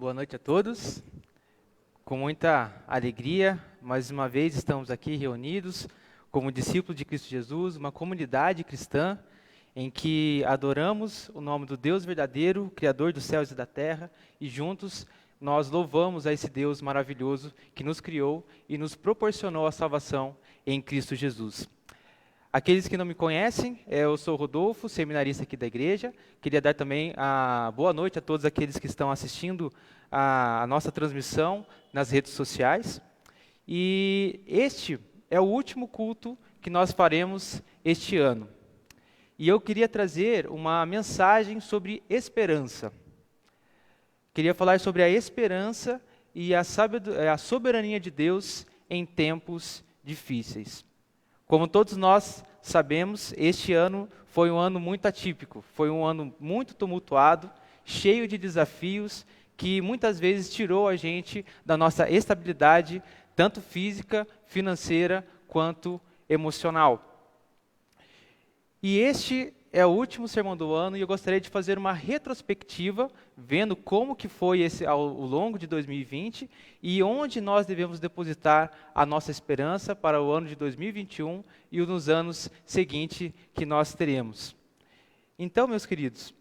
Boa noite a todos. Com muita alegria, mais uma vez estamos aqui reunidos como discípulos de Cristo Jesus, uma comunidade cristã em que adoramos o nome do Deus verdadeiro, Criador dos céus e da terra, e juntos nós louvamos a esse Deus maravilhoso que nos criou e nos proporcionou a salvação em Cristo Jesus. Aqueles que não me conhecem, eu sou Rodolfo, seminarista aqui da igreja. Queria dar também a boa noite a todos aqueles que estão assistindo a nossa transmissão nas redes sociais. E este é o último culto que nós faremos este ano. E eu queria trazer uma mensagem sobre esperança. Queria falar sobre a esperança e a soberania de Deus em tempos difíceis. Como todos nós sabemos, este ano foi um ano muito atípico, foi um ano muito tumultuado, cheio de desafios, que muitas vezes tirou a gente da nossa estabilidade, tanto física, financeira, quanto emocional. E este é o último sermão do ano e eu gostaria de fazer uma retrospectiva, vendo como que foi ao longo de 2020 e onde nós devemos depositar a nossa esperança para o ano de 2021 e nos anos seguintes que nós teremos. Então, meus queridos,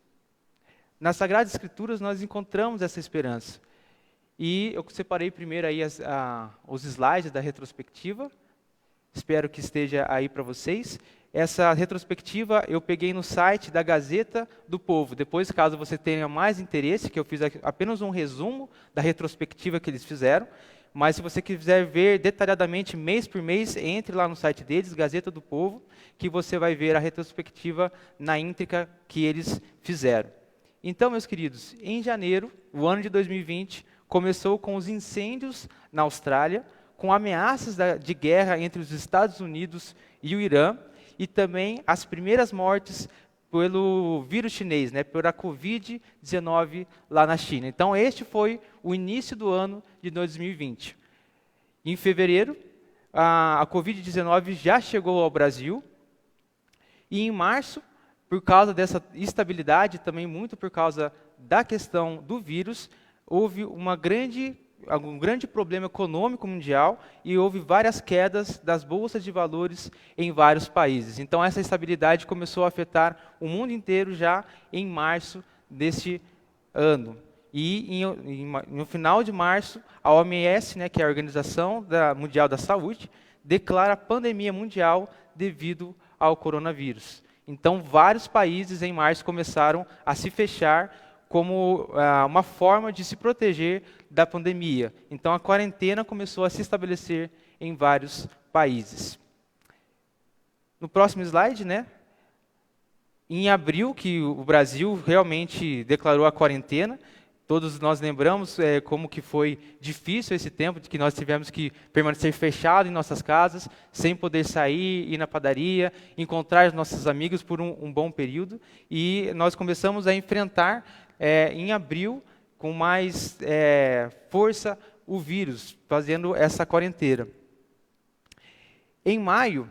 nas Sagradas Escrituras nós encontramos essa esperança. E eu separei primeiro aí os slides da retrospectiva, espero que esteja aí para vocês. Essa retrospectiva eu peguei no site da Gazeta do Povo. Depois, caso você tenha mais interesse, que eu fiz apenas um resumo da retrospectiva que eles fizeram. Mas se você quiser ver detalhadamente, mês por mês, entre lá no site deles, Gazeta do Povo, que você vai ver a retrospectiva na íntegra que eles fizeram. Então, meus queridos, em janeiro, o ano de 2020, começou com os incêndios na Austrália, com ameaças de guerra entre os Estados Unidos e o Irã, e também as primeiras mortes pelo vírus chinês, pela Covid-19 lá na China. Então, este foi o início do ano de 2020. Em fevereiro, a Covid-19 já chegou ao Brasil, e em março, por causa dessa instabilidade, também muito por causa da questão do vírus, houve um grande problema econômico mundial e houve várias quedas das bolsas de valores em vários países. Então, essa instabilidade começou a afetar o mundo inteiro já em março deste ano. E no final de março, a OMS, que é a Organização Mundial da Saúde, declara pandemia mundial devido ao coronavírus. Então, vários países em março começaram a se fechar como uma forma de se proteger da pandemia. Então, a quarentena começou a se estabelecer em vários países. No próximo slide, em abril, que o Brasil realmente declarou a quarentena, todos nós lembramos como que foi difícil esse tempo, de que nós tivemos que permanecer fechados em nossas casas, sem poder sair, ir na padaria, encontrar os nossos amigos por um bom período. E nós começamos a enfrentar, em abril, com mais força, o vírus, fazendo essa quarentena. Em maio,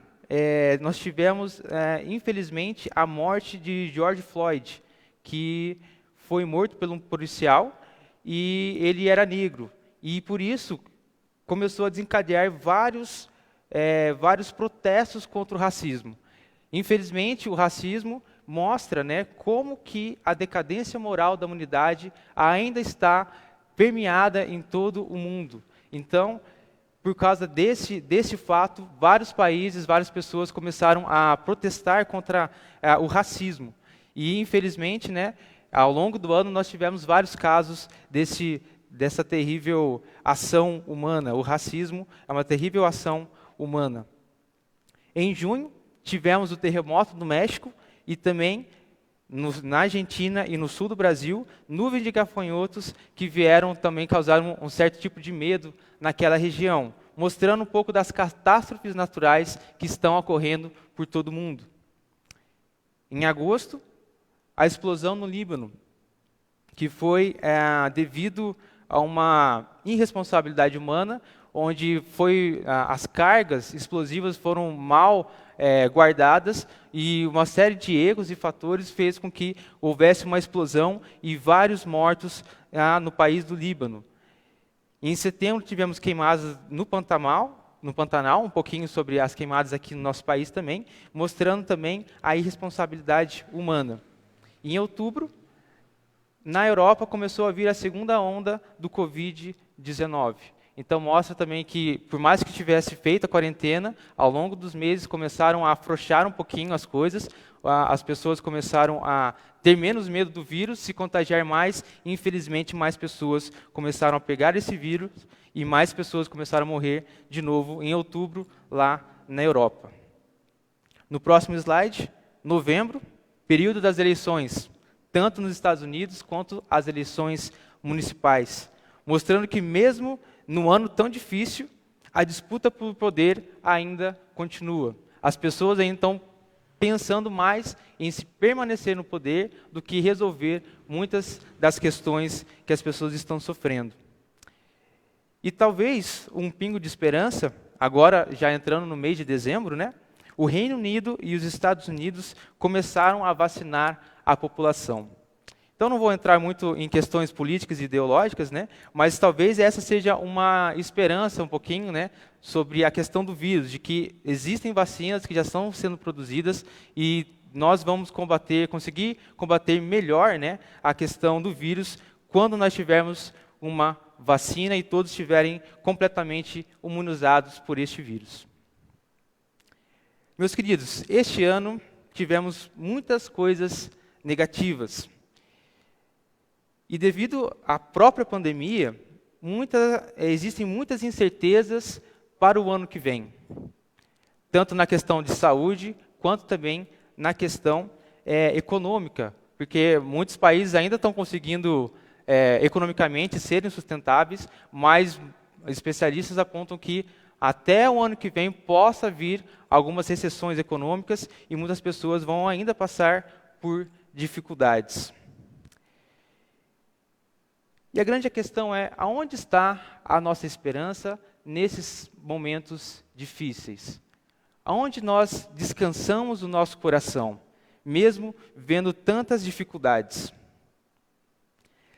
nós tivemos, infelizmente, a morte de George Floyd, que foi morto por um policial, e ele era negro. E, por isso, começou a desencadear vários protestos contra o racismo. Infelizmente, o racismo mostra como que a decadência moral da humanidade ainda está permeada em todo o mundo. Então, por causa desse fato, vários países, várias pessoas começaram a protestar contra o racismo. E, infelizmente, ao longo do ano, nós tivemos vários casos dessa terrível ação humana. O racismo é uma terrível ação humana. Em junho, tivemos o terremoto no México e também na Argentina e no sul do Brasil, nuvens de gafanhotos que vieram também causar um certo tipo de medo naquela região, mostrando um pouco das catástrofes naturais que estão ocorrendo por todo o mundo. Em agosto, a explosão no Líbano, que foi devido a uma irresponsabilidade humana, onde as cargas explosivas foram mal guardadas, e uma série de erros e fatores fez com que houvesse uma explosão e vários mortos no país do Líbano. Em setembro tivemos queimadas no Pantanal, um pouquinho sobre as queimadas aqui no nosso país também, mostrando também a irresponsabilidade humana. Em outubro, na Europa começou a vir a segunda onda do Covid-19. Então mostra também que, por mais que tivesse feito a quarentena, ao longo dos meses começaram a afrouxar um pouquinho as coisas, as pessoas começaram a ter menos medo do vírus, se contagiar mais, e infelizmente mais pessoas começaram a pegar esse vírus e mais pessoas começaram a morrer de novo em outubro lá na Europa. No próximo slide, novembro, período das eleições, tanto nos Estados Unidos quanto as eleições municipais, mostrando que mesmo num ano tão difícil, a disputa por poder ainda continua. As pessoas ainda estão pensando mais em se permanecer no poder do que resolver muitas das questões que as pessoas estão sofrendo. E talvez um pingo de esperança, agora já entrando no mês de dezembro, né? O Reino Unido e os Estados Unidos começaram a vacinar a população. Então não vou entrar muito em questões políticas e ideológicas, né? Mas talvez essa seja uma esperança um pouquinho, né, sobre a questão do vírus, de que existem vacinas que já estão sendo produzidas e nós vamos conseguir combater melhor, né, a questão do vírus quando nós tivermos uma vacina e todos estiverem completamente imunizados por este vírus. Meus queridos, este ano tivemos muitas coisas negativas. E devido à própria pandemia, existem muitas incertezas para o ano que vem. Tanto na questão de saúde, quanto também na questão econômica. Porque muitos países ainda estão conseguindo, economicamente, serem sustentáveis, mas especialistas apontam que até o ano que vem possa vir algumas recessões econômicas e muitas pessoas vão ainda passar por dificuldades. E a grande questão é, aonde está a nossa esperança nesses momentos difíceis? Aonde nós descansamos o nosso coração, mesmo vendo tantas dificuldades?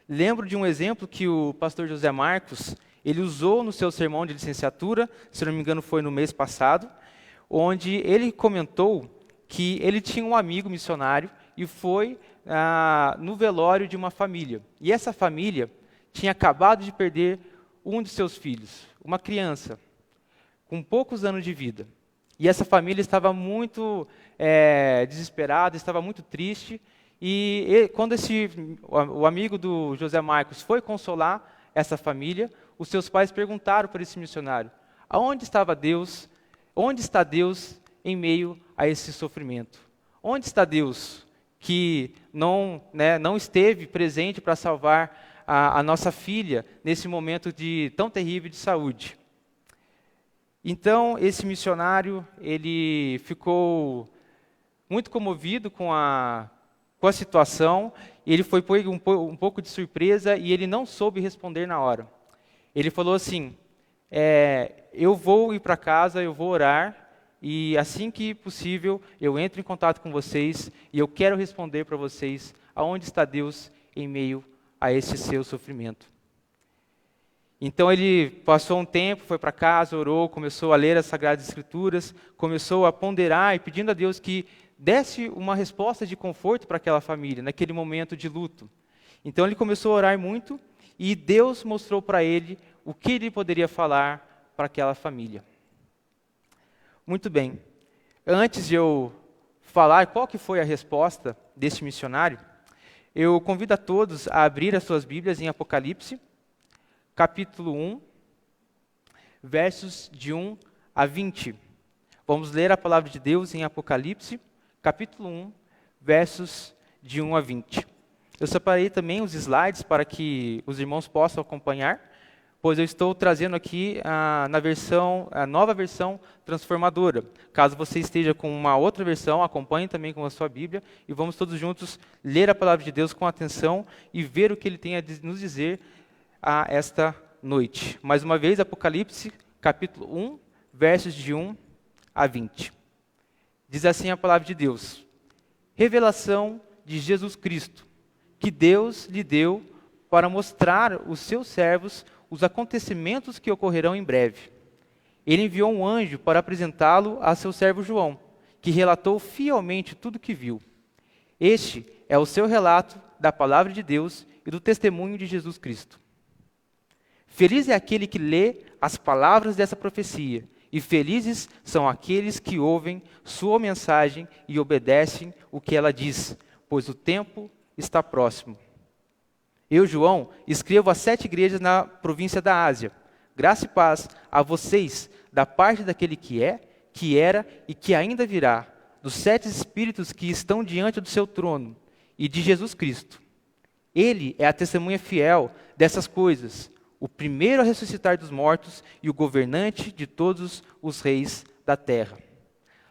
Lembro de um exemplo que o pastor José Marcos, ele usou no seu sermão de licenciatura, se não me engano foi no mês passado, onde ele comentou que ele tinha um amigo missionário e foi no velório de uma família. E essa família tinha acabado de perder um de seus filhos, uma criança, com poucos anos de vida. E essa família estava muito desesperada, estava muito triste. E quando o amigo do José Marcos foi consolar essa família, os seus pais perguntaram para esse missionário: aonde estava Deus? Onde está Deus em meio a esse sofrimento? Onde está Deus que não esteve presente para salvar a nossa filha nesse momento tão terrível de saúde? Então, esse missionário, ele ficou muito comovido com a situação, ele foi pego um pouco de surpresa e ele não soube responder na hora. Ele falou assim: eu vou ir para casa, eu vou orar, e assim que possível eu entro em contato com vocês e eu quero responder para vocês aonde está Deus em meio a esse seu sofrimento. Então ele passou um tempo, foi para casa, orou, começou a ler as Sagradas Escrituras, começou a ponderar e pedindo a Deus que desse uma resposta de conforto para aquela família, naquele momento de luto. Então ele começou a orar muito e Deus mostrou para ele o que ele poderia falar para aquela família. Muito bem. Antes de eu falar qual que foi a resposta desse missionário, eu convido a todos a abrir as suas Bíblias em Apocalipse, capítulo 1, versos de 1 a 20. Vamos ler a palavra de Deus em Apocalipse, capítulo 1, versos de 1 a 20. Eu separei também os slides para que os irmãos possam acompanhar, pois eu estou trazendo aqui a nova versão transformadora. Caso você esteja com uma outra versão, acompanhe também com a sua Bíblia e vamos todos juntos ler a palavra de Deus com atenção e ver o que Ele tem a nos dizer a esta noite. Mais uma vez, Apocalipse, capítulo 1, versos de 1 a 20. Diz assim a palavra de Deus: revelação de Jesus Cristo, que Deus lhe deu para mostrar aos seus servos os acontecimentos que ocorrerão em breve. Ele enviou um anjo para apresentá-lo a seu servo João, que relatou fielmente tudo o que viu. Este é o seu relato da palavra de Deus e do testemunho de Jesus Cristo. Feliz é aquele que lê as palavras dessa profecia, e felizes são aqueles que ouvem sua mensagem e obedecem o que ela diz, pois o tempo está próximo. Eu, João, escrevo às 7 igrejas na província da Ásia. Graça e paz a vocês, da parte daquele que é, que era e que ainda virá, dos 7 espíritos que estão diante do seu trono, e de Jesus Cristo. Ele é a testemunha fiel dessas coisas, o primeiro a ressuscitar dos mortos e o governante de todos os reis da terra.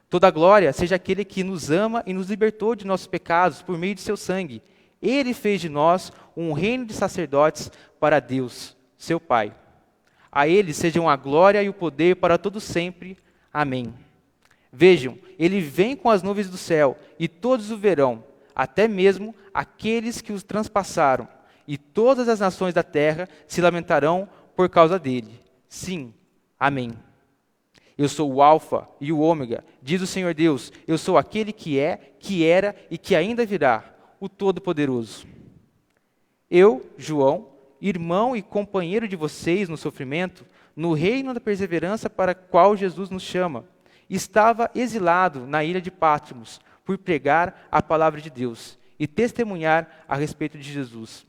Toda a glória seja aquele que nos ama e nos libertou de nossos pecados por meio de seu sangue. Ele fez de nós um reino de sacerdotes para Deus, seu Pai. A ele sejam a glória e o poder para todos sempre. Amém. Vejam, ele vem com as nuvens do céu, e todos o verão, até mesmo aqueles que os transpassaram, e todas as nações da terra se lamentarão por causa dele. Sim, amém. Eu sou o Alfa e o Ômega, diz o Senhor Deus, eu sou aquele que é, que era e que ainda virá, o Todo-Poderoso. Eu, João, irmão e companheiro de vocês no sofrimento, no reino da perseverança para qual Jesus nos chama, estava exilado na ilha de Patmos por pregar a palavra de Deus e testemunhar a respeito de Jesus.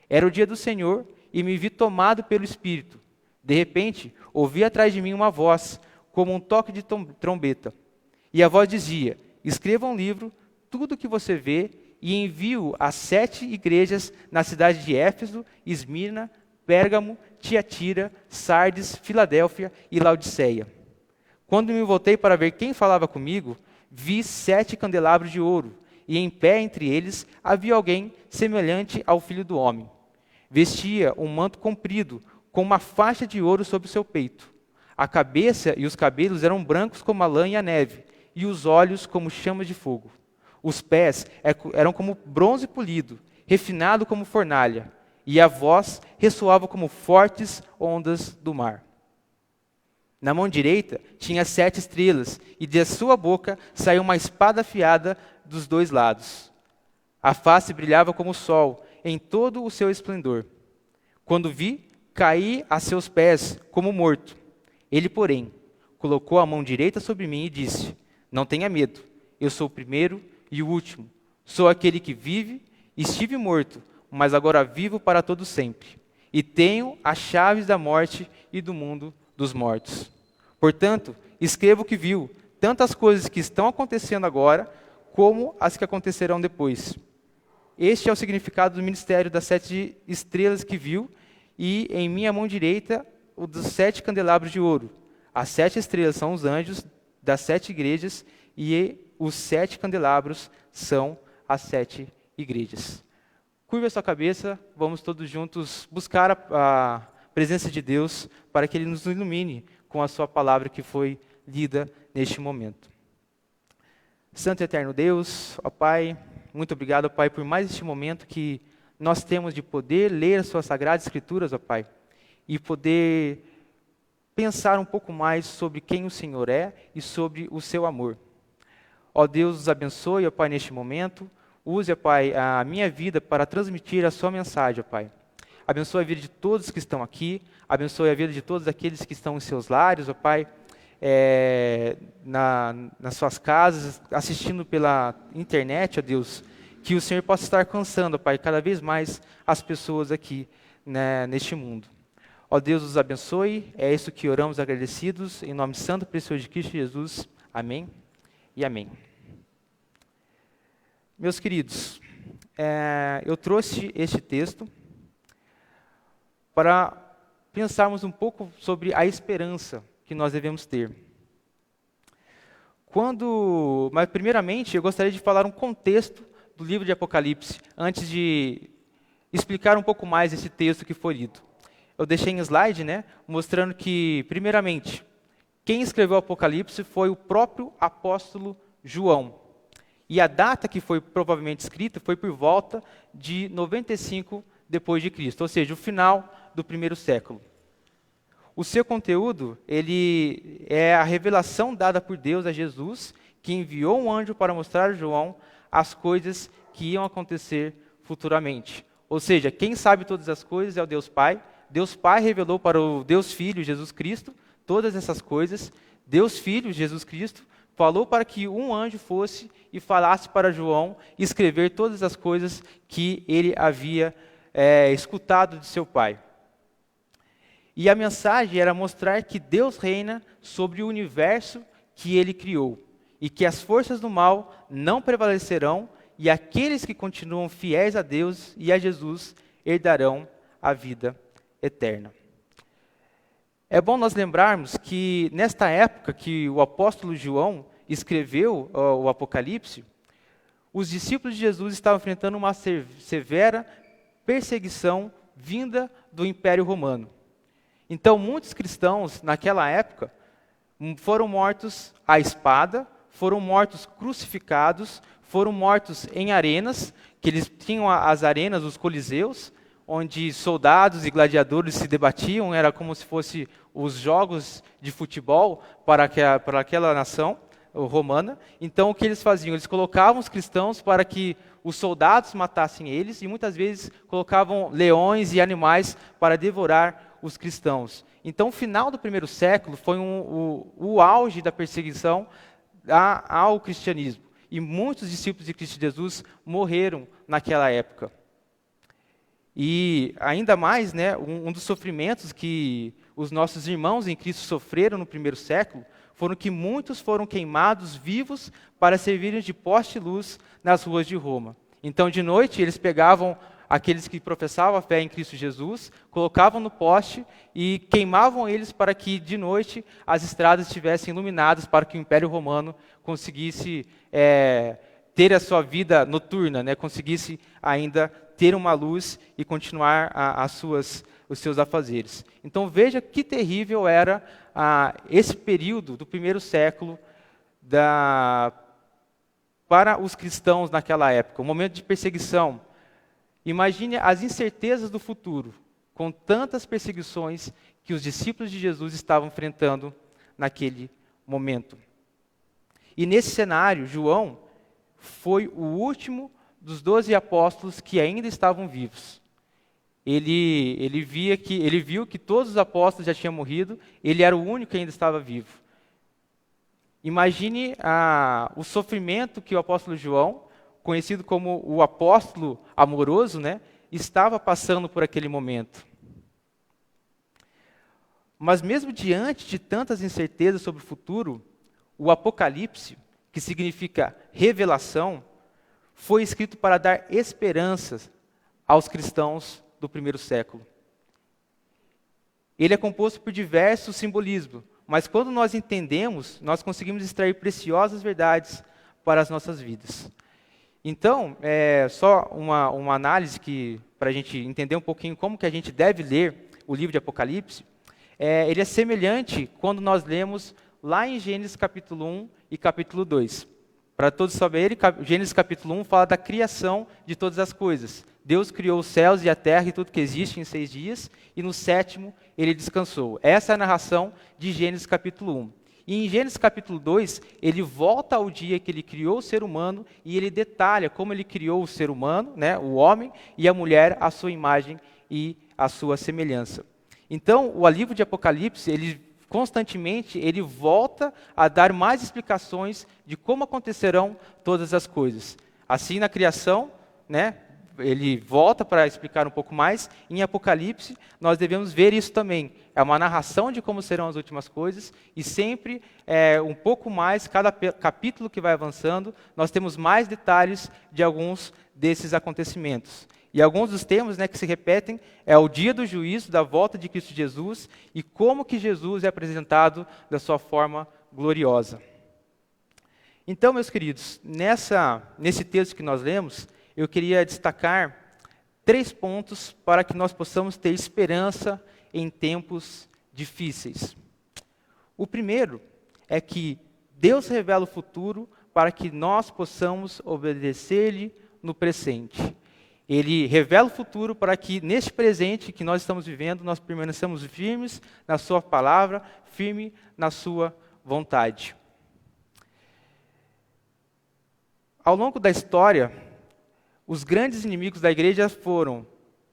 Era o dia do Senhor e me vi tomado pelo Espírito. De repente, ouvi atrás de mim uma voz, como um toque de trombeta. E a voz dizia: escreva um livro, tudo o que você vê, e envie-o às 7 igrejas na cidade de Éfeso, Esmirna, Pérgamo, Tiatira, Sardes, Filadélfia e Laodiceia. Quando me voltei para ver quem falava comigo, vi 7 candelabros de ouro, e em pé entre eles havia alguém semelhante ao Filho do Homem. Vestia um manto comprido, com uma faixa de ouro sobre o seu peito. A cabeça e os cabelos eram brancos como a lã e a neve, e os olhos como chamas de fogo. Os pés eram como bronze polido, refinado como fornalha, e a voz ressoava como fortes ondas do mar. Na mão direita tinha 7 estrelas, e de sua boca saiu uma espada afiada dos 2 lados. A face brilhava como o sol, em todo o seu esplendor. Quando vi, caí a seus pés como morto. Ele, porém, colocou a mão direita sobre mim e disse: não tenha medo, eu sou o primeiro e o último. Sou aquele que vive, estive morto, mas agora vivo para todo sempre. E tenho as chaves da morte e do mundo dos mortos. Portanto, escreva o que viu, tanto as coisas que estão acontecendo agora, como as que acontecerão depois. Este é o significado do ministério das 7 estrelas que viu, e em minha mão direita o dos 7 candelabros de ouro. As 7 estrelas são os anjos das 7 igrejas, e os 7 candelabros são as 7 igrejas. Curva a sua cabeça, vamos todos juntos buscar a presença de Deus para que Ele nos ilumine com a sua palavra que foi lida neste momento. Santo e eterno Deus, ó Pai, muito obrigado, ó Pai, por mais este momento que nós temos de poder ler as suas sagradas escrituras, ó Pai, e poder pensar um pouco mais sobre quem o Senhor é e sobre o seu amor. Ó Deus, nos abençoe, ó Pai, neste momento. Use, ó Pai, a minha vida para transmitir a sua mensagem, ó Pai. Abençoe a vida de todos que estão aqui. Abençoe a vida de todos aqueles que estão em seus lares, ó Pai, nas suas casas, assistindo pela internet, ó Deus. Que o Senhor possa estar alcançando, ó Pai, cada vez mais as pessoas aqui, né, neste mundo. Ó Deus, nos abençoe. É isso que oramos agradecidos. Em nome santo e precioso de Cristo Jesus. Amém e amém. Meus queridos, eu trouxe este texto para pensarmos um pouco sobre a esperança que nós devemos ter. Mas primeiramente, eu gostaria de falar um contexto do livro de Apocalipse, antes de explicar um pouco mais esse texto que foi lido. Eu deixei em slide, né, mostrando que, primeiramente, quem escreveu o Apocalipse foi o próprio apóstolo João. E a data que foi provavelmente escrita foi por volta de 95 depois de Cristo, ou seja, o final do primeiro século. O seu conteúdo, ele é a revelação dada por Deus a Jesus, que enviou um anjo para mostrar a João as coisas que iam acontecer futuramente. Ou seja, quem sabe todas as coisas é o Deus Pai. Deus Pai revelou para o Deus Filho, Jesus Cristo, todas essas coisas. Deus Filho, Jesus Cristo, falou para que um anjo fosse e falasse para João escrever todas as coisas que ele havia escutado de seu pai. E a mensagem era mostrar que Deus reina sobre o universo que ele criou e que as forças do mal não prevalecerão e aqueles que continuam fiéis a Deus e a Jesus herdarão a vida eterna. É bom nós lembrarmos que nesta época que o apóstolo João escreveu o Apocalipse, os discípulos de Jesus estavam enfrentando uma severa perseguição vinda do Império Romano. Então, muitos cristãos, naquela época, foram mortos à espada, foram mortos crucificados, foram mortos em arenas, que eles tinham as arenas, os coliseus, onde soldados e gladiadores se debatiam, era como se fossem os jogos de futebol para aquela nação romana. Então, o que eles faziam? Eles colocavam os cristãos para que os soldados matassem eles, e muitas vezes colocavam leões e animais para devorar os cristãos. Então, o final do primeiro século foi o auge da perseguição ao cristianismo. E muitos discípulos de Cristo Jesus morreram naquela época. E ainda mais, um dos sofrimentos que os nossos irmãos em Cristo sofreram no primeiro século foram que muitos foram queimados vivos para servirem de poste de luz nas ruas de Roma. Então, de noite, eles pegavam aqueles que professavam a fé em Cristo Jesus, colocavam no poste e queimavam eles para que, de noite, as estradas estivessem iluminadas para que o Império Romano conseguisse ter a sua vida noturna, conseguisse ainda ter uma luz e continuar os seus afazeres. Então, veja que terrível era esse período do primeiro século para os cristãos naquela época, um momento de perseguição. Imagine as incertezas do futuro, com tantas perseguições que os discípulos de Jesus estavam enfrentando naquele momento. E nesse cenário, João foi o último dos 12 apóstolos que ainda estavam vivos. Ele viu que todos os apóstolos já tinham morrido, ele era o único que ainda estava vivo. Imagine o sofrimento que o apóstolo João, conhecido como o apóstolo amoroso, estava passando por aquele momento. Mas mesmo diante de tantas incertezas sobre o futuro, o Apocalipse, que significa revelação, foi escrito para dar esperanças aos cristãos do primeiro século. Ele é composto por diversos simbolismos, mas quando nós entendemos, nós conseguimos extrair preciosas verdades para as nossas vidas. Então, só uma análise para a gente entender um pouquinho como que a gente deve ler o livro de Apocalipse. Ele é semelhante quando nós lemos lá em Gênesis capítulo 1 e capítulo 2. Para todos saberem, Gênesis capítulo 1 fala da criação de todas as coisas. Deus criou os céus e a terra e tudo que existe em 6 dias, e no 7º ele descansou. Essa é a narração de Gênesis capítulo 1. E em Gênesis capítulo 2, ele volta ao dia que ele criou o ser humano e ele detalha como ele criou o ser humano, o homem, e a mulher, à sua imagem e à sua semelhança. Então, o livro de Apocalipse, ele constantemente volta a dar mais explicações de como acontecerão todas as coisas. Assim, na criação, ele volta para explicar um pouco mais. Em Apocalipse, nós devemos ver isso também. É uma narração de como serão as últimas coisas, e sempre um pouco mais, cada capítulo que vai avançando, nós temos mais detalhes de alguns desses acontecimentos. E alguns dos temas que se repetem é o dia do juízo, da volta de Cristo Jesus, e como que Jesus é apresentado da sua forma gloriosa. Então, meus queridos, nesse texto que nós lemos, eu queria destacar 3 pontos para que nós possamos ter esperança em tempos difíceis. O primeiro é que Deus revela o futuro, para que nós possamos obedecer-lhe no presente. Ele revela o futuro para que, neste presente que nós estamos vivendo, nós permaneçamos firmes na sua palavra, firme na sua vontade. Ao longo da história, os grandes inimigos da igreja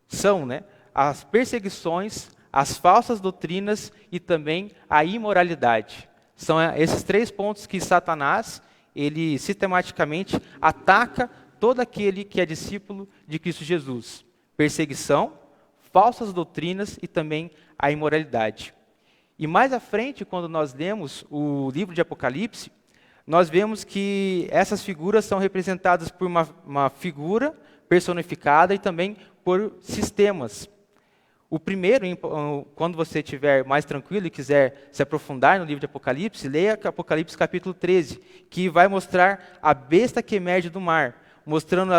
são as perseguições, as falsas doutrinas e também a imoralidade. São esses 3 pontos que Satanás, ele sistematicamente ataca todo aquele que é discípulo de Cristo Jesus. Perseguição, falsas doutrinas e também a imoralidade. E mais à frente, quando nós lemos o livro de Apocalipse, nós vemos que essas figuras são representadas por uma figura personificada e também por sistemas. O primeiro, quando você estiver mais tranquilo e quiser se aprofundar no livro de Apocalipse, leia Apocalipse capítulo 13, que vai mostrar a besta que emerge do mar, mostrando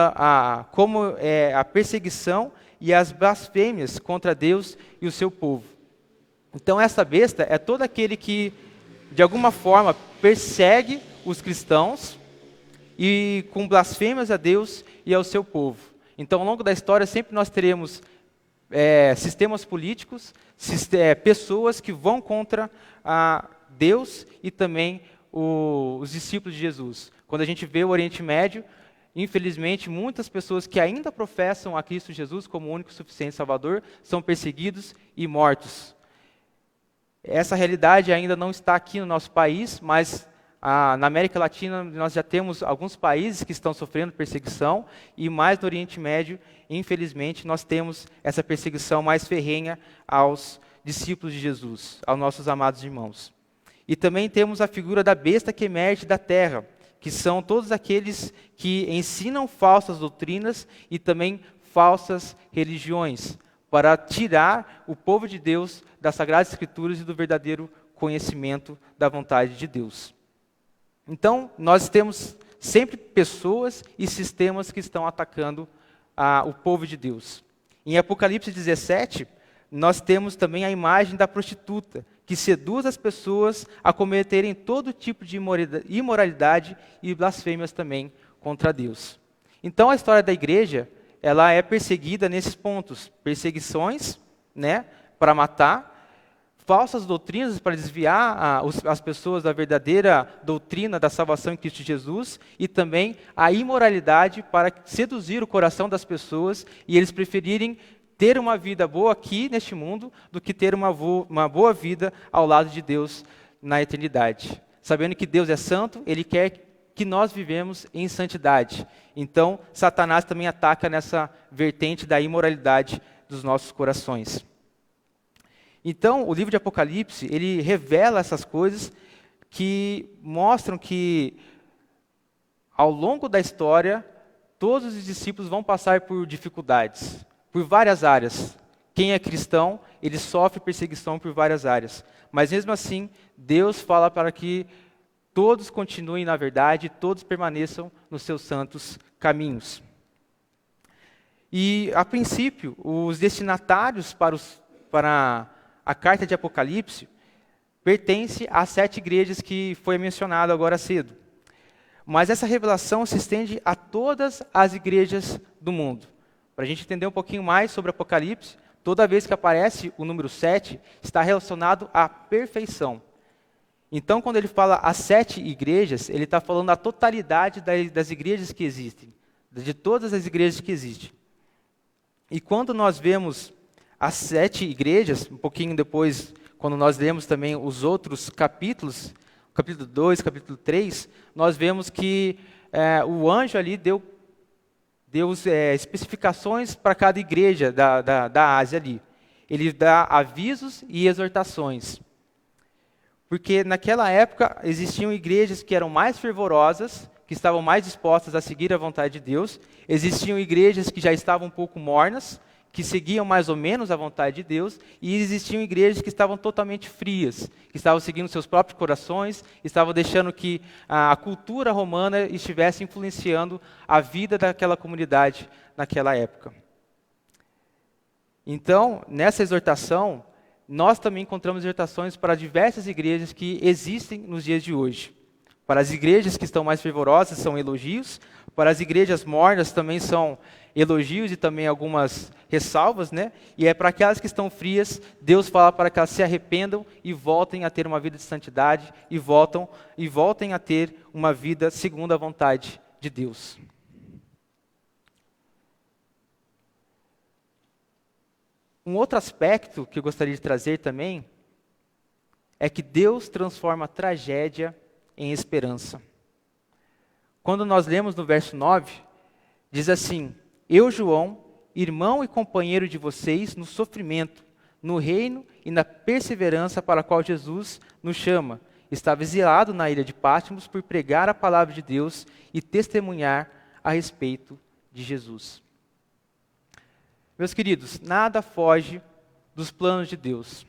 como é a perseguição e as blasfêmias contra Deus e o seu povo. Então essa besta é todo aquele que, de alguma forma, persegue os cristãos e com blasfêmias a Deus e ao seu povo. Então, ao longo da história, sempre nós teremos sistemas políticos, pessoas que vão contra Deus e também os discípulos de Jesus. Quando a gente vê o Oriente Médio, infelizmente, muitas pessoas que ainda professam a Cristo Jesus como o único e suficiente Salvador são perseguidos e mortos. Essa realidade ainda não está aqui no nosso país, mas na América Latina nós já temos alguns países que estão sofrendo perseguição, e mais no Oriente Médio, infelizmente, nós temos essa perseguição mais ferrenha aos discípulos de Jesus, aos nossos amados irmãos. E também temos a figura da besta que emerge da terra, que são todos aqueles que ensinam falsas doutrinas e também falsas religiões, para tirar o povo de Deus das Sagradas Escrituras e do verdadeiro conhecimento da vontade de Deus. Então, nós temos sempre pessoas e sistemas que estão atacando o povo de Deus. Em Apocalipse 17, nós temos também a imagem da prostituta, que seduz as pessoas a cometerem todo tipo de imoralidade e blasfêmias também contra Deus. Então, a história da igreja, ela é perseguida nesses pontos: perseguições, para matar, falsas doutrinas para desviar as pessoas da verdadeira doutrina da salvação em Cristo Jesus, e também a imoralidade para seduzir o coração das pessoas e eles preferirem ter uma vida boa aqui neste mundo do que ter uma boa vida ao lado de Deus na eternidade. Sabendo que Deus é santo, Ele quer que nós vivemos em santidade. Então, Satanás também ataca nessa vertente da imoralidade dos nossos corações. Então, o livro de Apocalipse, ele revela essas coisas que mostram que, ao longo da história, todos os discípulos vão passar por dificuldades, por várias áreas. Quem é cristão, ele sofre perseguição por várias áreas. Mas, mesmo assim, Deus fala para que todos continuem na verdade, todos permaneçam nos seus santos caminhos. E, a princípio, os destinatários para a carta de Apocalipse pertence às 7 igrejas que foi mencionado agora cedo. Mas essa revelação se estende a todas as igrejas do mundo. Para a gente entender um pouquinho mais sobre Apocalipse, toda vez que aparece o número 7, está relacionado à perfeição. Então, quando ele fala as 7 igrejas, ele está falando a totalidade das igrejas que existem, de todas as igrejas que existem. E quando nós vemos as 7 igrejas, um pouquinho depois, quando nós lemos também os outros capítulos, capítulo 2, capítulo 3, nós vemos que o anjo ali deu especificações para cada igreja da Ásia ali. Ele dá avisos e exortações. Porque naquela época existiam igrejas que eram mais fervorosas, que estavam mais dispostas a seguir a vontade de Deus. Existiam igrejas que já estavam um pouco mornas, que seguiam mais ou menos a vontade de Deus, e existiam igrejas que estavam totalmente frias, que estavam seguindo seus próprios corações, estavam deixando que a cultura romana estivesse influenciando a vida daquela comunidade naquela época. Então, nessa exortação, nós também encontramos exortações para diversas igrejas que existem nos dias de hoje. Para as igrejas que estão mais fervorosas são elogios, para as igrejas mornas também são elogios e também algumas ressalvas, né? E é para aquelas que estão frias, Deus fala para que elas se arrependam e voltem a ter uma vida de santidade e voltem a ter uma vida segundo a vontade de Deus. Um outro aspecto que eu gostaria de trazer também é que Deus transforma a tragédia em esperança. Quando nós lemos no verso 9, diz assim: Eu, João, irmão e companheiro de vocês no sofrimento, no reino e na perseverança para a qual Jesus nos chama, estava exilado na ilha de Patmos por pregar a palavra de Deus e testemunhar a respeito de Jesus. Meus queridos, nada foge dos planos de Deus.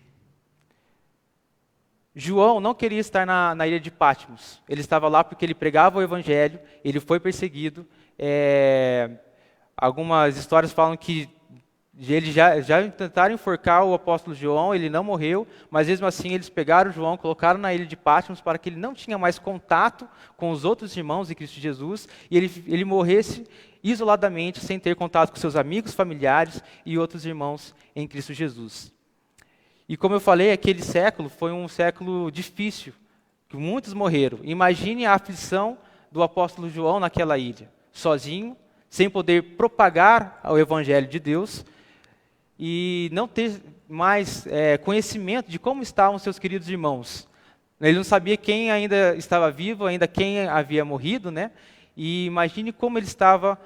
João não queria estar na ilha de Patmos. Ele estava lá porque ele pregava o evangelho, ele foi perseguido. Algumas histórias falam que eles já tentaram enforcar o apóstolo João, ele não morreu, mas mesmo assim eles pegaram João, colocaram na ilha de Patmos para que ele não tinha mais contato com os outros irmãos em Cristo Jesus, e ele morresse isoladamente, sem ter contato com seus amigos, familiares e outros irmãos em Cristo Jesus. E como eu falei, aquele século foi um século difícil, que muitos morreram. Imagine a aflição do apóstolo João naquela ilha, sozinho, sem poder propagar o evangelho de Deus, e não ter mais conhecimento de como estavam seus queridos irmãos. Ele não sabia quem ainda estava vivo, ainda quem havia morrido, né? E imagine como ele estava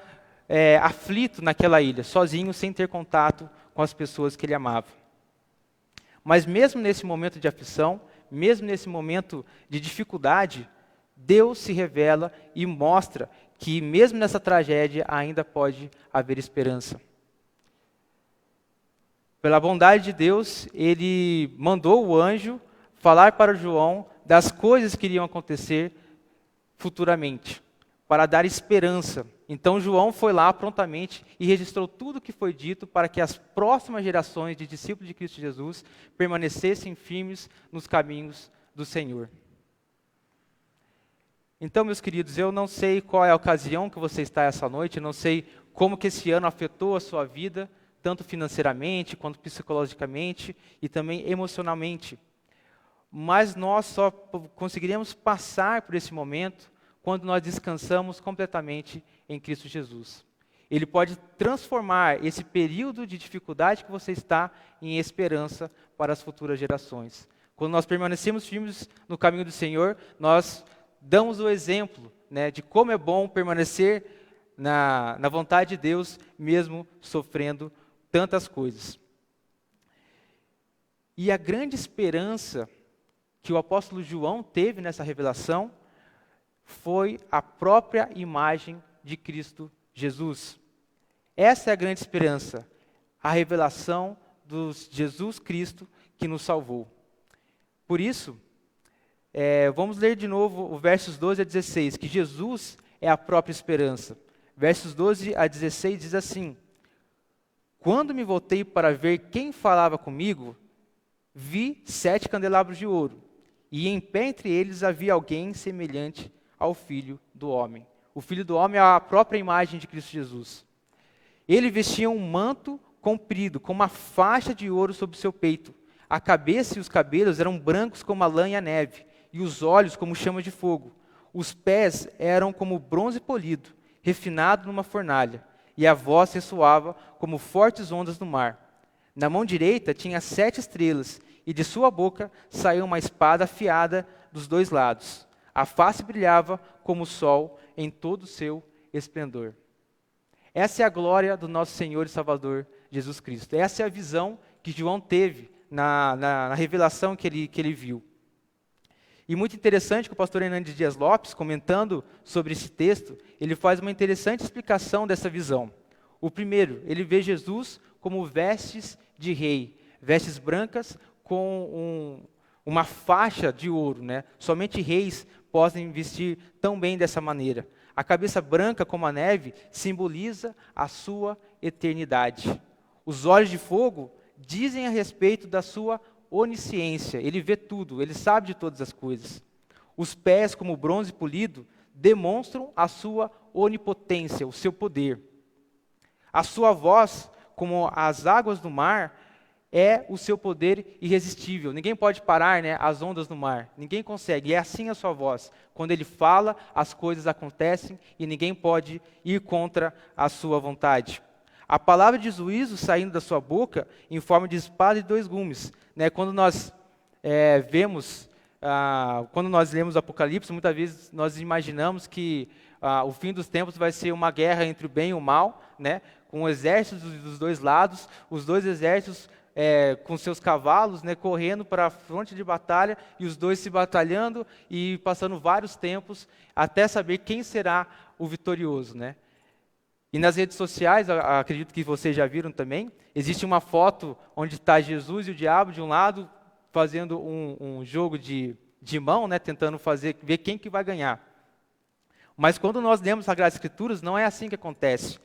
aflito naquela ilha, sozinho, sem ter contato com as pessoas que ele amava. Mas mesmo nesse momento de aflição, mesmo nesse momento de dificuldade, Deus se revela e mostra que mesmo nessa tragédia ainda pode haver esperança. Pela bondade de Deus, ele mandou o anjo falar para João das coisas que iriam acontecer futuramente, para dar esperança. Então João foi lá prontamente e registrou tudo o que foi dito para que as próximas gerações de discípulos de Cristo Jesus permanecessem firmes nos caminhos do Senhor. Então, meus queridos, eu não sei qual é a ocasião que você está essa noite, não sei como que esse ano afetou a sua vida, tanto financeiramente, quanto psicologicamente e também emocionalmente. Mas nós só conseguiremos passar por esse momento quando nós descansamos completamente em Cristo Jesus. Ele pode transformar esse período de dificuldade que você está em esperança para as futuras gerações. Quando nós permanecemos firmes no caminho do Senhor, nós damos o exemplo, né, de como é bom permanecer na vontade de Deus, mesmo sofrendo tantas coisas. E a grande esperança que o apóstolo João teve nessa revelação foi a própria imagem de Cristo Jesus. Essa é a grande esperança, a revelação do Jesus Cristo que nos salvou. Por isso, vamos ler de novo os versos 12 a 16, que Jesus é a própria esperança. Versos 12 a 16 diz assim: Quando me voltei para ver quem falava comigo, vi 7 candelabros de ouro, e em pé entre eles havia alguém semelhante ao Filho do Homem. O Filho do Homem é a própria imagem de Cristo Jesus. Ele vestia um manto comprido, com uma faixa de ouro sobre o seu peito. A cabeça e os cabelos eram brancos como a lã e a neve, e os olhos como chama de fogo. Os pés eram como bronze polido, refinado numa fornalha, e a voz ressoava como fortes ondas no mar. Na mão direita tinha 7 estrelas, e de sua boca saiu uma espada afiada dos 2 lados. A face brilhava como o sol em todo o seu esplendor. Essa é a glória do nosso Senhor e Salvador Jesus Cristo. Essa é a visão que João teve na revelação que ele viu. E muito interessante que o pastor Hernandes Dias Lopes, comentando sobre esse texto, ele faz uma interessante explicação dessa visão. O primeiro, ele vê Jesus como vestes de rei, vestes brancas com uma faixa de ouro, né? Somente reis podem vestir tão bem dessa maneira. A cabeça branca como a neve simboliza a sua eternidade. Os olhos de fogo dizem a respeito da sua onisciência. Ele vê tudo, ele sabe de todas as coisas. Os pés, como bronze polido, demonstram a sua onipotência, o seu poder. A sua voz, como as águas do mar, é o seu poder irresistível. Ninguém pode parar, né, as ondas do mar. Ninguém consegue. E é assim a sua voz. Quando ele fala, as coisas acontecem e ninguém pode ir contra a sua vontade. A palavra de juízo saindo da sua boca em forma de espada de dois gumes. Né? Quando nós quando nós lemos o Apocalipse, muitas vezes nós imaginamos que o fim dos tempos vai ser uma guerra entre o bem e o mal, né? Com exércitos dos dois lados, os dois exércitos com seus cavalos, né, correndo para a fronte de batalha, e os dois se batalhando e passando vários tempos até saber quem será o vitorioso, né? E nas redes sociais, acredito que vocês já viram também, existe uma foto onde está Jesus e o diabo de um lado, fazendo um jogo de mão, né, tentando ver quem que vai ganhar. Mas quando nós lemos as Sagradas Escrituras, não é assim que acontece.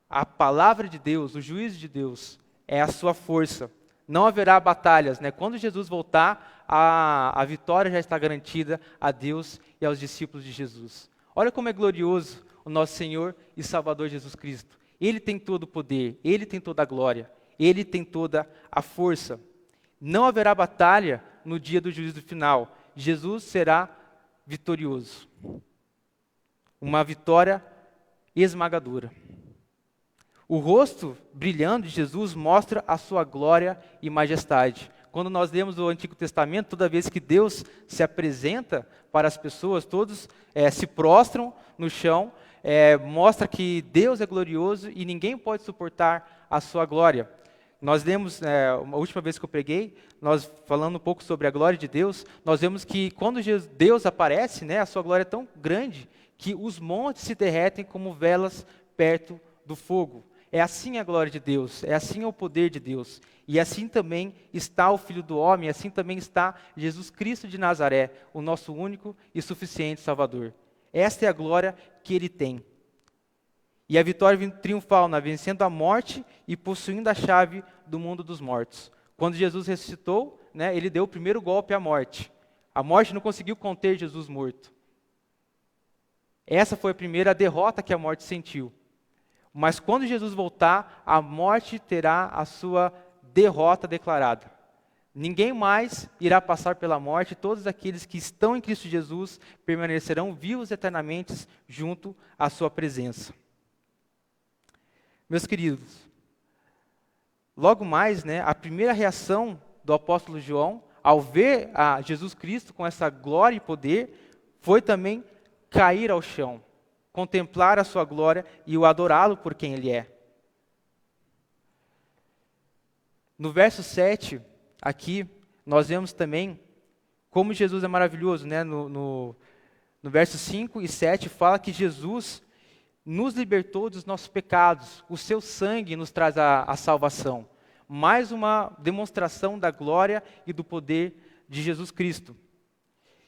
A palavra de Deus, o juízo de Deus, é a sua força. Não haverá batalhas, né? Quando Jesus voltar, a vitória já está garantida a Deus e aos discípulos de Jesus. Olha como é glorioso o nosso Senhor e Salvador Jesus Cristo. Ele tem todo o poder, Ele tem toda a glória, Ele tem toda a força. Não haverá batalha no dia do juízo final. Jesus será vitorioso. Uma vitória esmagadora. O rosto brilhando de Jesus mostra a sua glória e majestade. Quando nós lemos o Antigo Testamento, toda vez que Deus se apresenta para as pessoas, todos se prostram no chão, mostra que Deus é glorioso e ninguém pode suportar a sua glória. Nós lemos, a última vez que eu preguei, nós falando um pouco sobre a glória de Deus, nós vemos que quando Deus aparece, né, a sua glória é tão grande que os montes se derretem como velas perto do fogo. É assim a glória de Deus, é assim o poder de Deus. E assim também está o Filho do Homem, assim também está Jesus Cristo de Nazaré, o nosso único e suficiente Salvador. Esta é a glória que Ele tem. E a vitória triunfal, vencendo a morte e possuindo a chave do mundo dos mortos. Quando Jesus ressuscitou, né, Ele deu o primeiro golpe à morte. A morte não conseguiu conter Jesus morto. Essa foi a primeira derrota que a morte sentiu. Mas quando Jesus voltar, a morte terá a sua derrota declarada. Ninguém mais irá passar pela morte, todos aqueles que estão em Cristo Jesus permanecerão vivos eternamente junto à sua presença. Meus queridos, logo mais, né, a primeira reação do apóstolo João, ao ver a Jesus Cristo com essa glória e poder, foi também cair ao chão, contemplar a sua glória e o adorá-lo por quem Ele é. No verso 7, aqui, nós vemos também como Jesus é maravilhoso, né? No verso 5 e 7 fala que Jesus nos libertou dos nossos pecados, o seu sangue nos traz a salvação. Mais uma demonstração da glória e do poder de Jesus Cristo.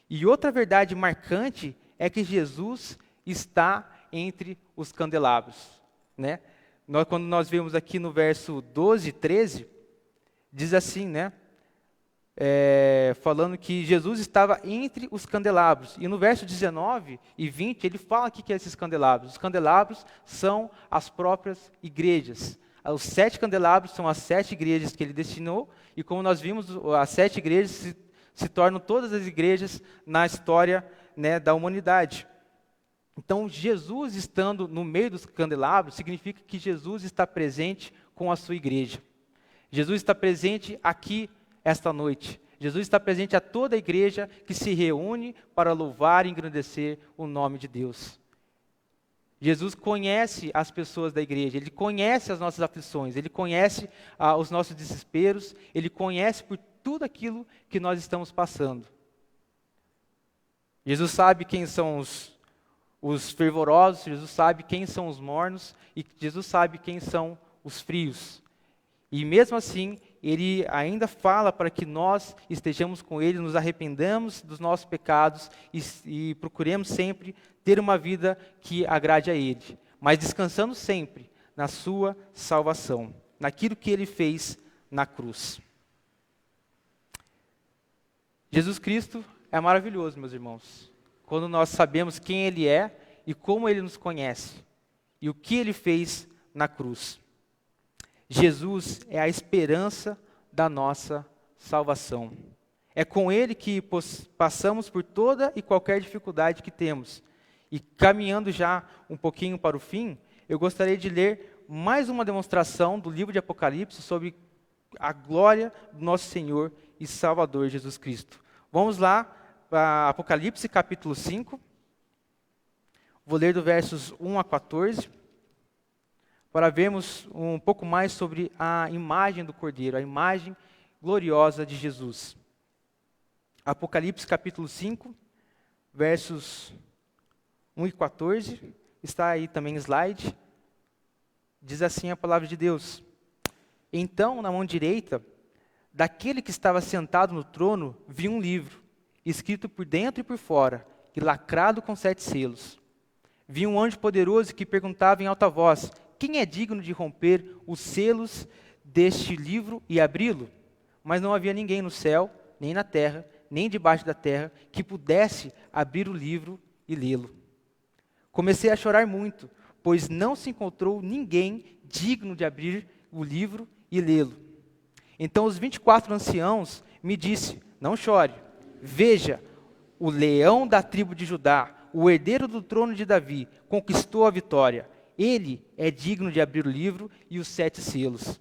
E outra verdade marcante é que Jesus está entre os candelabros, né? Quando nós vemos aqui no verso 12 e 13, diz assim, né? Falando que Jesus estava entre os candelabros. E no verso 19 e 20, ele fala o que é esses candelabros. Os candelabros são as próprias igrejas. Os 7 candelabros são as 7 igrejas que ele destinou, e como nós vimos, as 7 igrejas se tornam todas as igrejas na história, né, da humanidade. Então, Jesus estando no meio dos candelabros, significa que Jesus está presente com a sua igreja. Jesus está presente aqui esta noite. Jesus está presente a toda a igreja que se reúne para louvar e engrandecer o nome de Deus. Jesus conhece as pessoas da igreja, Ele conhece as nossas aflições, Ele conhece os nossos desesperos, Ele conhece por tudo aquilo que nós estamos passando. Jesus sabe quem são os fervorosos, Jesus sabe quem são os mornos, e Jesus sabe quem são os frios. E mesmo assim, Ele ainda fala para que nós estejamos com Ele, nos arrependamos dos nossos pecados e procuremos sempre ter uma vida que agrade a Ele, mas descansando sempre na sua salvação, naquilo que Ele fez na cruz. Jesus Cristo, é maravilhoso, meus irmãos, quando nós sabemos quem Ele é e como Ele nos conhece e o que Ele fez na cruz. Jesus é a esperança da nossa salvação. É com Ele que passamos por toda e qualquer dificuldade que temos. E caminhando já um pouquinho para o fim, eu gostaria de ler mais uma demonstração do livro de Apocalipse sobre a glória do nosso Senhor e Salvador Jesus Cristo. Vamos lá para Apocalipse capítulo 5. Vou ler do versos 1 a 14, para vermos um pouco mais sobre a imagem do Cordeiro, a imagem gloriosa de Jesus. Apocalipse capítulo 5, versos 1 e 14, está aí também no slide. Diz assim a palavra de Deus: Então, na mão direita daquele que estava sentado no trono, vi um livro, escrito por dentro e por fora, e lacrado com 7 selos. Vi um anjo poderoso que perguntava em alta voz: Quem é digno de romper os selos deste livro e abri-lo? Mas não havia ninguém no céu, nem na terra, nem debaixo da terra, que pudesse abrir o livro e lê-lo. Comecei a chorar muito, pois não se encontrou ninguém digno de abrir o livro e lê-lo. Então os 24 anciãos me disse: Não chore, veja, o leão da tribo de Judá, o herdeiro do trono de Davi, conquistou a vitória. Ele é digno de abrir o livro e os 7 selos.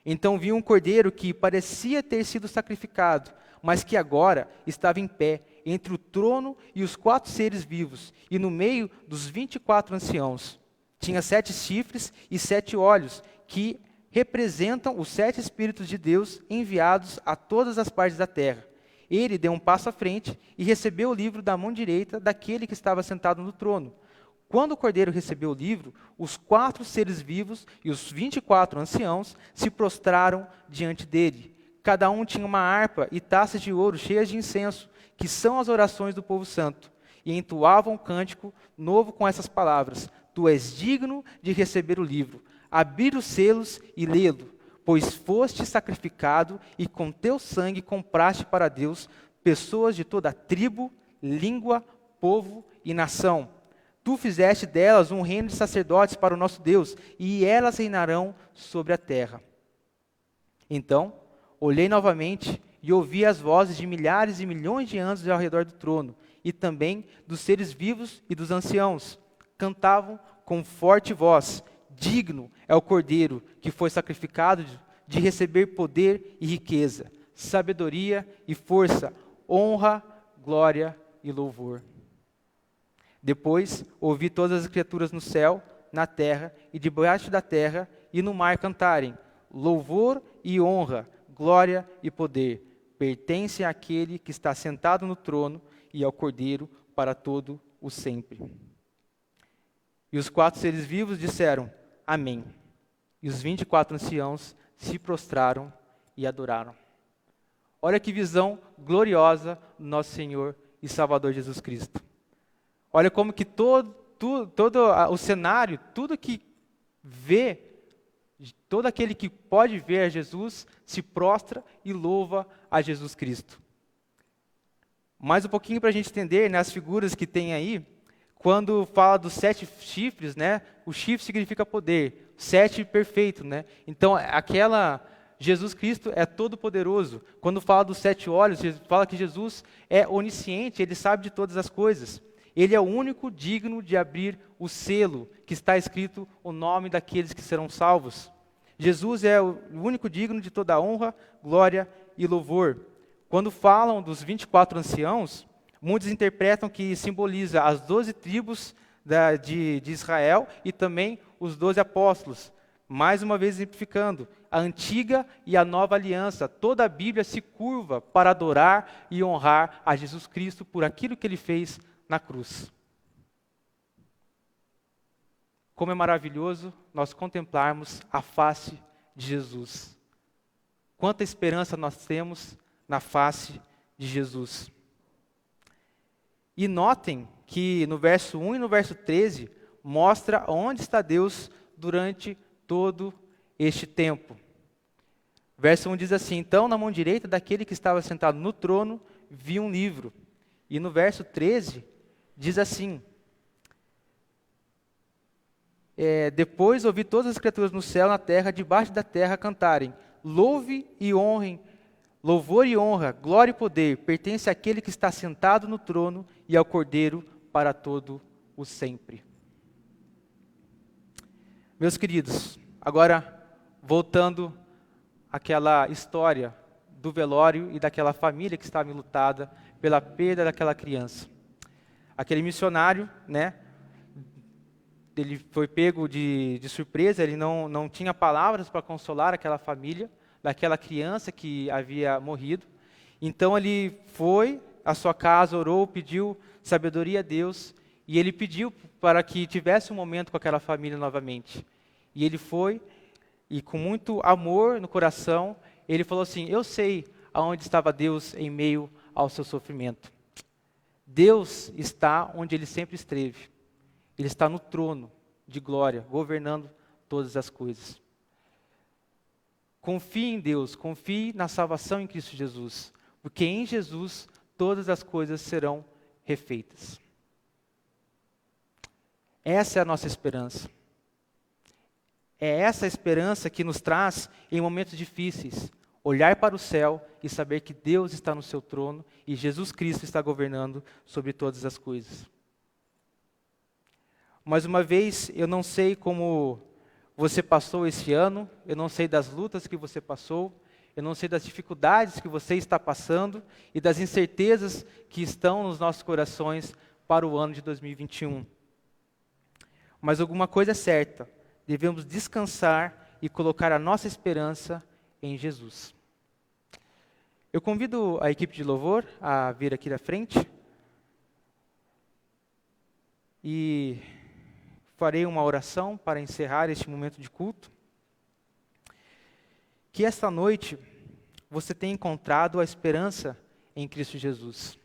Então vi um cordeiro que parecia ter sido sacrificado, mas que agora estava em pé entre o trono e os 4 seres vivos, e no meio dos 24 anciãos. Tinha 7 chifres e 7 olhos, que representam os 7 Espíritos de Deus enviados a todas as partes da terra. Ele deu um passo à frente e recebeu o livro da mão direita daquele que estava sentado no trono. Quando o cordeiro recebeu o livro, os 4 seres vivos e os 24 anciãos se prostraram diante dele. Cada um tinha uma harpa e taças de ouro cheias de incenso, que são as orações do povo santo, e entoavam um cântico novo com essas palavras: Tu és digno de receber o livro, abrir os selos e lê-lo, pois foste sacrificado e com teu sangue compraste para Deus pessoas de toda tribo, língua, povo e nação. Tu fizeste delas um reino de sacerdotes para o nosso Deus, e elas reinarão sobre a terra. Então, olhei novamente e ouvi as vozes de milhares e milhões de anjos ao redor do trono, e também dos seres vivos e dos anciãos. Cantavam com forte voz: Digno é o Cordeiro que foi sacrificado de receber poder e riqueza, sabedoria e força, honra, glória e louvor. Depois ouvi todas as criaturas no céu, na terra e debaixo da terra e no mar cantarem: Louvor e honra, glória e poder pertencem àquele que está sentado no trono e ao Cordeiro para todo o sempre. E os 4 seres vivos disseram: Amém. E os 24 anciãos se prostraram e adoraram. Olha que visão gloriosa do nosso Senhor e Salvador Jesus Cristo. Olha como que todo o cenário, tudo que vê, todo aquele que pode ver a Jesus, se prostra e louva a Jesus Cristo. Mais um pouquinho para a gente entender, né, as figuras que tem aí, quando fala dos 7 chifres, né, o chifre significa poder, 7 perfeito, né? Então, Jesus Cristo é todo poderoso. Quando fala dos 7 olhos, fala que Jesus é onisciente, ele sabe de todas as coisas. Ele é o único digno de abrir o selo, que está escrito o nome daqueles que serão salvos. Jesus é o único digno de toda honra, glória e louvor. Quando falam dos 24 anciãos, muitos interpretam que simboliza as 12 tribos de Israel e também os 12 apóstolos. Mais uma vez exemplificando, a antiga e a nova aliança, toda a Bíblia se curva para adorar e honrar a Jesus Cristo por aquilo que ele fez na cruz. Como é maravilhoso nós contemplarmos a face de Jesus. Quanta esperança nós temos na face de Jesus. E notem que no verso 1 e no verso 13, mostra onde está Deus durante todo este tempo. Verso 1 diz assim: Então, na mão direita daquele que estava sentado no trono, vi um livro, E no verso 13, diz assim: depois ouvi todas as criaturas no céu, na terra, debaixo da terra, cantarem: louve e honrem, louvor e honra, glória e poder, pertence àquele que está sentado no trono e ao Cordeiro para todo o sempre. Meus queridos, agora voltando àquela história do velório e daquela família que estava enlutada pela perda daquela criança. Aquele missionário, né? Ele foi pego de surpresa, ele não tinha palavras para consolar aquela família, daquela criança que havia morrido. Então ele foi à sua casa, orou, pediu sabedoria a Deus, e ele pediu para que tivesse um momento com aquela família novamente. E ele foi, e com muito amor no coração, ele falou assim: eu sei aonde estava Deus em meio ao seu sofrimento. Deus está onde Ele sempre esteve. Ele está no trono de glória, governando todas as coisas. Confie em Deus, confie na salvação em Cristo Jesus, porque em Jesus todas as coisas serão refeitas. Essa é a nossa esperança. É essa a esperança que nos traz em momentos difíceis, olhar para o céu e saber que Deus está no seu trono e Jesus Cristo está governando sobre todas as coisas. Mais uma vez, eu não sei como você passou esse ano, eu não sei das lutas que você passou, eu não sei das dificuldades que você está passando e das incertezas que estão nos nossos corações para o ano de 2021. Mas alguma coisa é certa, devemos descansar e colocar a nossa esperança em Jesus. Eu convido a equipe de louvor a vir aqui da frente e farei uma oração para encerrar este momento de culto. Que esta noite você tenha encontrado a esperança em Cristo Jesus.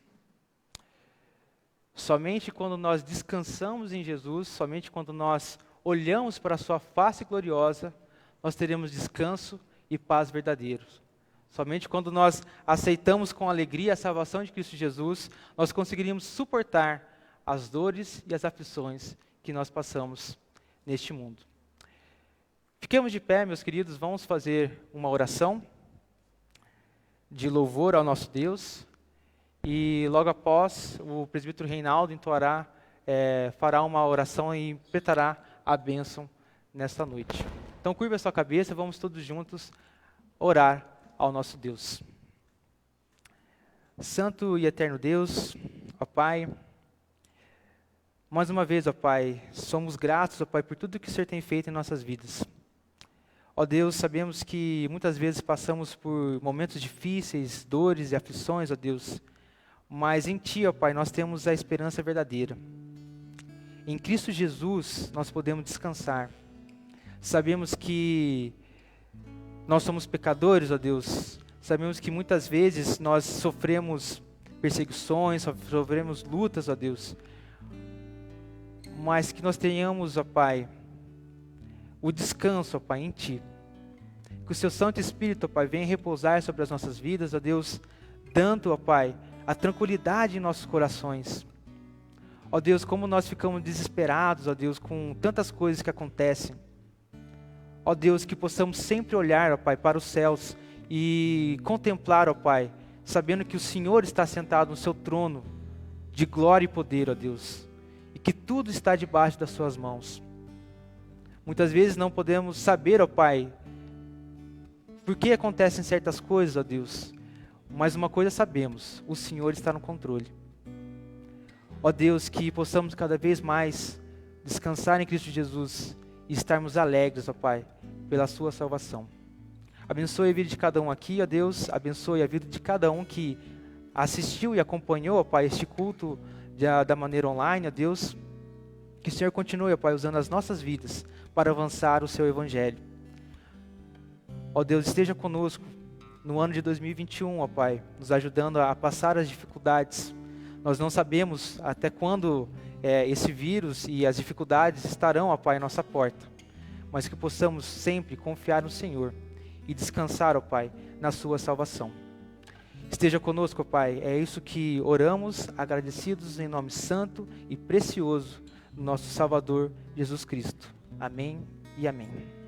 Somente quando nós descansamos em Jesus, somente quando nós olhamos para a sua face gloriosa, nós teremos descanso e paz verdadeiros. Somente quando nós aceitamos com alegria a salvação de Cristo Jesus, nós conseguiríamos suportar as dores e as aflições que nós passamos neste mundo. Fiquemos de pé, meus queridos, vamos fazer uma oração de louvor ao nosso Deus. E logo após, o presbítero Reinaldo entoará, fará uma oração e interpretará a bênção nesta noite. Então curva a sua cabeça, vamos todos juntos orar ao nosso Deus. Santo e eterno Deus, ó Pai, mais uma vez, ó Pai, somos gratos, ó Pai, por tudo que o Senhor tem feito em nossas vidas. Ó Deus, sabemos que muitas vezes passamos por momentos difíceis, dores e aflições, ó Deus, mas em Ti, ó Pai, nós temos a esperança verdadeira. Em Cristo Jesus, nós podemos descansar. Sabemos que nós somos pecadores, ó Deus. Sabemos que muitas vezes nós sofremos perseguições, sofremos lutas, ó Deus. Mas que nós tenhamos, ó Pai, o descanso, ó Pai, em Ti. Que o Seu Santo Espírito, ó Pai, venha repousar sobre as nossas vidas, ó Deus, dando, ó Pai, a tranquilidade em nossos corações. Ó Deus, como nós ficamos desesperados, ó Deus, com tantas coisas que acontecem. Ó Deus, que possamos sempre olhar, ó Pai, para os céus e contemplar, ó Pai, sabendo que o Senhor está sentado no Seu trono de glória e poder, ó Deus, e que tudo está debaixo das Suas mãos. Muitas vezes não podemos saber, ó Pai, por que acontecem certas coisas, ó Deus, mas uma coisa sabemos, o Senhor está no controle. Ó Deus, que possamos cada vez mais descansar em Cristo Jesus e estarmos alegres, ó Pai, pela Sua salvação. Abençoe a vida de cada um aqui, ó Deus, abençoe a vida de cada um que assistiu e acompanhou, ó Pai, este culto da maneira online, ó Deus. Que o Senhor continue, ó Pai, usando as nossas vidas para avançar o Seu Evangelho. Ó Deus, esteja conosco no ano de 2021, ó Pai, nos ajudando a passar as dificuldades. Nós não sabemos até quando esse vírus e as dificuldades estarão, ó Pai, à nossa porta. Mas que possamos sempre confiar no Senhor e descansar, ó Pai, na Sua salvação. Esteja conosco, Pai. É isso que oramos, agradecidos em nome santo e precioso do nosso Salvador Jesus Cristo. Amém e amém.